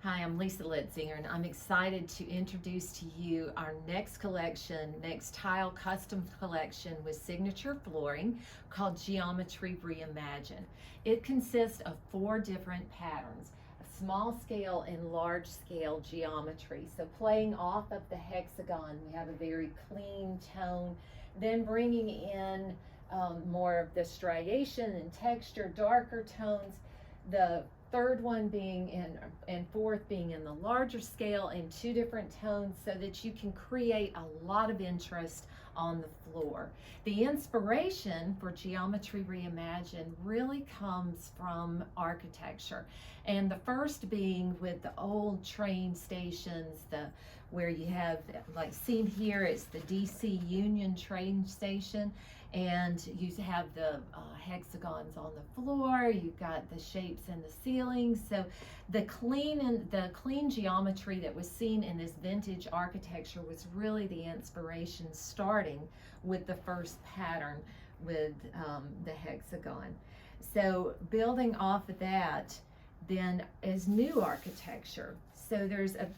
Hi, I'm Lisa Litzinger, and I'm excited to introduce to you our next collection, next tile custom collection with signature flooring called Geometry Reimagined. It consists of 4 different patterns, a small scale and large scale geometry. So playing off of the hexagon, we have a very clean tone, then bringing in more of the striation and texture, darker tones. The third one being and fourth being in the larger scale in 2 different tones, so that you can create a lot of interest on the floor. The inspiration for Geometry Reimagined really comes from architecture, and the first being with the old train stations, where you have, like seen here, it's the DC Union train station, and you have the hexagons on the floor. You've got the shapes in the ceiling. So the clean geometry that was seen in this vintage architecture was really the inspiration, starting with the first pattern with the hexagon. So building off of that then is new architecture. So there's a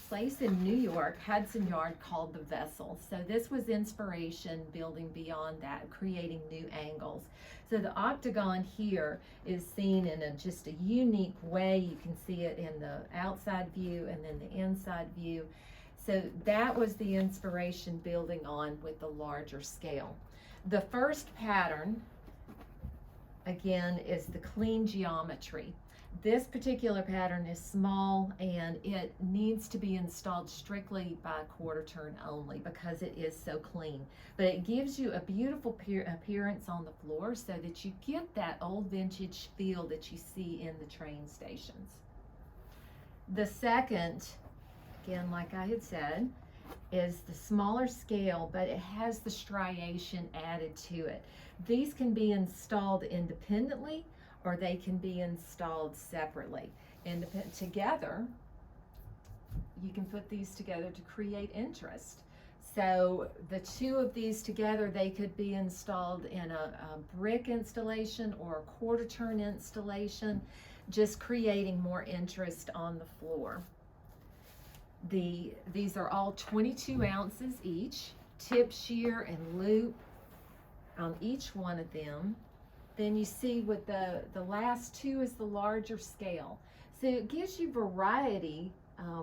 place in New York, Hudson Yard, called the Vessel. So this was inspiration building beyond that, creating new angles. So the octagon here is seen in just a unique way. You can see it in the outside view and then the inside view. So that was the inspiration, building on with the larger scale. The first pattern, again, is the clean geometry. This particular pattern is small, and it needs to be installed strictly by quarter turn only because it is so clean. But it gives you a beautiful appearance on the floor, so that you get that old vintage feel that you see in the train stations. The second, again, like I had said, is the smaller scale, but it has the striation added to it. These can be installed independently, or they can be installed separately. Together, you can put these together to create interest. So the 2 of these together, they could be installed in a brick installation or a quarter turn installation, just creating more interest on the floor. These are all 22 ounces each, tip shear and loop on each one of them. Then you see with the last 2 is the larger scale. So it gives you variety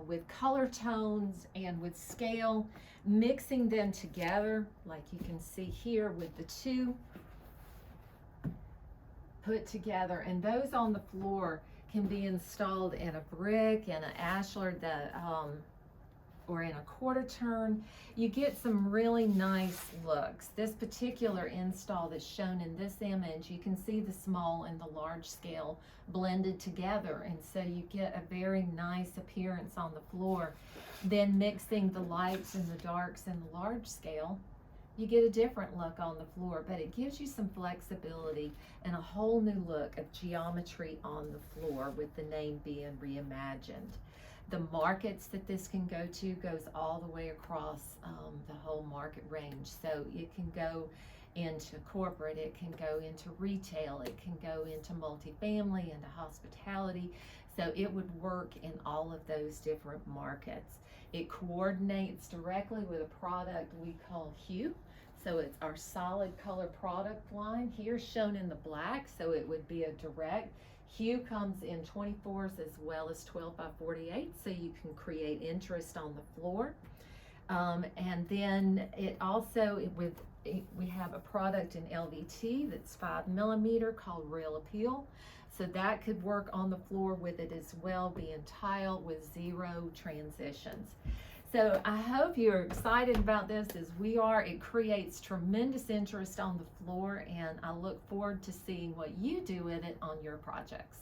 with color tones and with scale, mixing them together, like you can see here with the 2 put together. And those on the floor can be installed in a brick, in an ashlar, or in a quarter turn. You get some really nice looks. This particular install that's shown in this image, you can see the small and the large scale blended together, and so you get a very nice appearance on the floor. Then mixing the lights and the darks in the large scale, you get a different look on the floor, but it gives you some flexibility and a whole new look of geometry on the floor, with the name being reimagined. The markets that this can go to goes all the way across the whole market range. So it can go into corporate, it can go into retail, it can go into multifamily, into hospitality. So it would work in all of those different markets. It coordinates directly with a product we call Hue. So it's our solid color product line here, shown in the black, so it would be a direct. Hue comes in 24s as well as 12 by 48, so you can create interest on the floor. And then it also, we have a product in LVT that's 5mm called Real Appeal. So that could work on the floor with it as well, being tile with 0 transitions. So I hope you're excited about this as we are. It creates tremendous interest on the floor, and I look forward to seeing what you do with it on your projects.